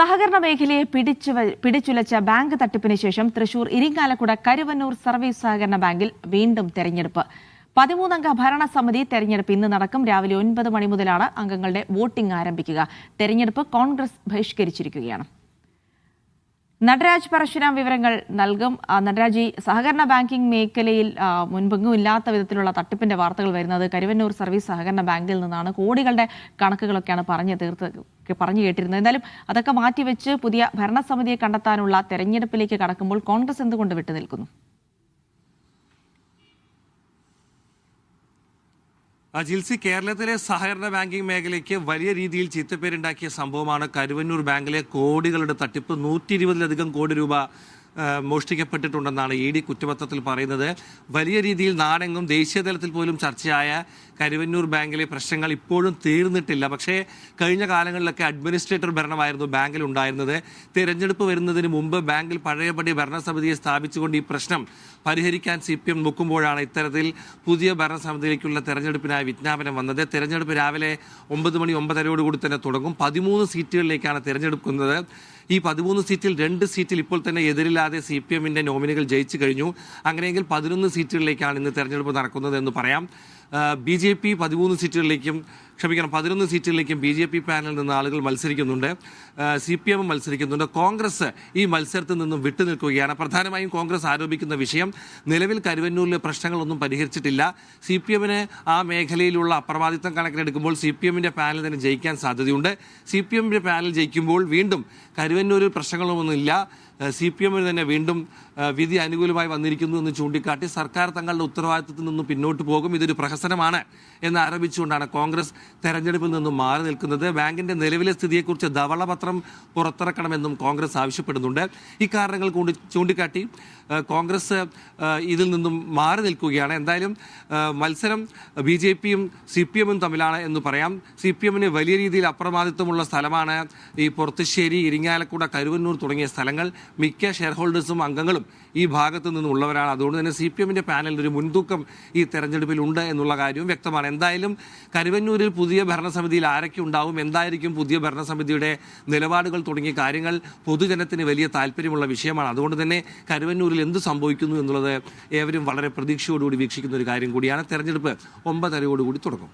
സഹകരണ മേഖലയെ പിടിച്ചുലച്ച ബാങ്ക് തട്ടിപ്പിന് ശേഷം തൃശൂർ ഇരിങ്ങാലക്കുട കരുവന്നൂർ സർവീസ് സഹകരണ ബാങ്കിൽ വീണ്ടും തെരഞ്ഞെടുപ്പ്. 13-അംഗ ഭരണസമിതി തെരഞ്ഞെടുപ്പ് ഇന്ന് നടക്കും. രാവിലെ 9 മണി മുതലാണ് അംഗങ്ങളുടെ വോട്ടിംഗ് ആരംഭിക്കുക. തെരഞ്ഞെടുപ്പ് കോൺഗ്രസ് ബഹിഷ്കരിച്ചിരിക്കുകയാണ്. നടരാജ് പരശുരാം വിവരങ്ങൾ നൽകും. നടരാജ്, സഹകരണ ബാങ്കിംഗ് മേഖലയിൽ മുൻപെങ്ങും ഇല്ലാത്ത വിധത്തിലുള്ള തട്ടിപ്പിന്റെ വാർത്തകൾ വരുന്നത് കരുവന്നൂർ സർവീസ് സഹകരണ ബാങ്കിൽ നിന്നാണ്. കോടികളുടെ കണക്കുകളൊക്കെയാണ് പറഞ്ഞു കേട്ടിരുന്നത്. എന്തായാലും അതൊക്കെ മാറ്റിവെച്ച് പുതിയ ഭരണസമിതിയെ കണ്ടെത്താനുള്ള തെരഞ്ഞെടുപ്പിലേക്ക് കടക്കുമ്പോൾ കോൺഗ്രസ് എന്തുകൊണ്ട് വിട്ടുനിൽക്കുന്നു? ജിൽസി, കേരളത്തിലെ സഹകരണ ബാങ്കിംഗ് മേഖലയ്ക്ക് വലിയ രീതിയിൽ ചീത്തപ്പേരുണ്ടാക്കിയ സംഭവമാണ് കരുവന്നൂർ ബാങ്കിലെ കോടികളുടെ തട്ടിപ്പ്. 120-ലധികം കോടി രൂപ മോഷ്ടിക്കപ്പെട്ടിട്ടുണ്ടെന്നാണ് ED കുറ്റപത്രത്തിൽ പറയുന്നത്. വലിയ രീതിയിൽ നാടെങ്ങും ദേശീയ തലത്തിൽ പോലും ചർച്ചയായ കരുവന്നൂർ ബാങ്കിലെ പ്രശ്നങ്ങൾ ഇപ്പോഴും തീർന്നിട്ടില്ല. പക്ഷേ കഴിഞ്ഞ കാലങ്ങളിലൊക്കെ അഡ്മിനിസ്ട്രേറ്റർ ഭരണമായിരുന്നു ബാങ്കിൽ ഉണ്ടായിരുന്നത്. തിരഞ്ഞെടുപ്പ് വരുന്നതിന് മുമ്പ് ബാങ്കിൽ പഴയപടി ഭരണസമിതിയെ സ്ഥാപിച്ചുകൊണ്ട് ഈ പ്രശ്നം പരിഹരിക്കാൻ CPM നോക്കുമ്പോഴാണ് ഇത്തരത്തിൽ പുതിയ ഭരണസമിതിയിലേക്കുള്ള തെരഞ്ഞെടുപ്പിനായി വിജ്ഞാപനം വന്നത്. തെരഞ്ഞെടുപ്പ് രാവിലെ 9 മണി 9:30 തന്നെ തുടങ്ങും. 13 സീറ്റുകളിലേക്കാണ് തെരഞ്ഞെടുക്കുന്നത്. ഈ 13 സീറ്റിൽ 2 സീറ്റിൽ ഇപ്പോൾ തന്നെ എതിരില്ലാതെ CPM-ന്റെ നോമിനികൾ ജയിച്ചു കഴിഞ്ഞു. അങ്ങനെയെങ്കിൽ 11 സീറ്റുകളിലേക്കാണ് ഇന്ന് തെരഞ്ഞെടുപ്പ് നടക്കുന്നത് എന്ന് പറയാം. BJP 11 സീറ്റുകളിലേക്കും 11 സീറ്റുകളിലേക്കും BJP പാനലിൽ നിന്ന് ആളുകൾ മത്സരിക്കുന്നുണ്ട്. CPM മത്സരിക്കുന്നുണ്ട്. കോൺഗ്രസ് ഈ മത്സരത്തിൽ നിന്നും വിട്ടുനിൽക്കുകയാണ്. പ്രധാനമായും കോൺഗ്രസ് ആരോപിക്കുന്ന വിഷയം നിലവിൽ കരുവന്നൂരിലെ പ്രശ്നങ്ങളൊന്നും പരിഹരിച്ചിട്ടില്ല. CPM-ന് ആ മേഖലയിലുള്ള അപ്രമാദിത്വം കണക്കിലെടുക്കുമ്പോൾ CPM-ന്റെ പാനൽ തന്നെ ജയിക്കാൻ സാധ്യതയുണ്ട്. CPM-ന്റെ പാനൽ ജയിക്കുമ്പോൾ വീണ്ടും കരുവന്നൂരിൽ പ്രശ്നങ്ങളൊന്നുമില്ല, CPM-ന് തന്നെ വീണ്ടും വിധി അനുകൂലമായി വന്നിരിക്കുന്നു എന്ന് ചൂണ്ടിക്കാട്ടി സർക്കാർ തങ്ങളുടെ ഉത്തരവാദിത്തത്തിൽ നിന്നും പിന്നോട്ട് പോകും. ഇതൊരു പ്രഹസനമാണ് എന്ന് ആരോപിച്ചുകൊണ്ടാണ് കോൺഗ്രസ് തെരഞ്ഞെടുപ്പിൽ നിന്നും മാറി നിൽക്കുന്നത്. ബാങ്കിന്റെ നിലവിലെ സ്ഥിതിയെക്കുറിച്ച് ധവളപത്രം പുറത്തിറക്കണമെന്നും കോൺഗ്രസ് ആവശ്യപ്പെടുന്നുണ്ട്. ഇക്കാരണങ്ങൾ ചൂണ്ടിക്കാട്ടി കോൺഗ്രസ് ഇതിൽ നിന്നും മാറി നിൽക്കുകയാണ്. എന്തായാലും മത്സരം BJP-യും CPM-ഉം തമ്മിലാണ് എന്ന് പറയാം. CPM-ന് വലിയ രീതിയിൽ അപ്രമാദിത്വമുള്ള സ്ഥലമാണ് ഈ പൊറത്തുശ്ശേരി, ഇരിങ്ങാലക്കുട, കരുവന്നൂർ തുടങ്ങിയ സ്ഥലങ്ങൾ. മിക്ക ഷെയർ ഹോൾഡേഴ്സും അംഗങ്ങളും ഈ ഭാഗത്തു നിന്നുള്ളവരാണ്. അതുകൊണ്ട് തന്നെ CPM-ന്റെ പാനലിൽ ഒരു മുൻതൂക്കം ഈ തെരഞ്ഞെടുപ്പിൽ ഉണ്ട് എന്നുള്ള കാര്യവും വ്യക്തമാണ്. എന്തായാലും കരുവന്നൂരിൽ പുതിയ ഭരണസമിതിയിൽ ആരൊക്കെ ഉണ്ടാവും, എന്തായിരിക്കും പുതിയ ഭരണസമിതിയുടെ നിലപാടുകൾ തുടങ്ങിയ കാര്യങ്ങൾ പൊതുജനത്തിന് വലിയ താല്പര്യമുള്ള വിഷയമാണ്. അതുകൊണ്ട് തന്നെ കരുവന്നൂരിൽ എന്ത് സംഭവിക്കുന്നു എന്നുള്ളത് ഏവരും വളരെ പ്രതീക്ഷയോടുകൂടി വീക്ഷിക്കുന്ന ഒരു കാര്യം കൂടിയാണ്. തെരഞ്ഞെടുപ്പ് 9:30 തുടങ്ങും.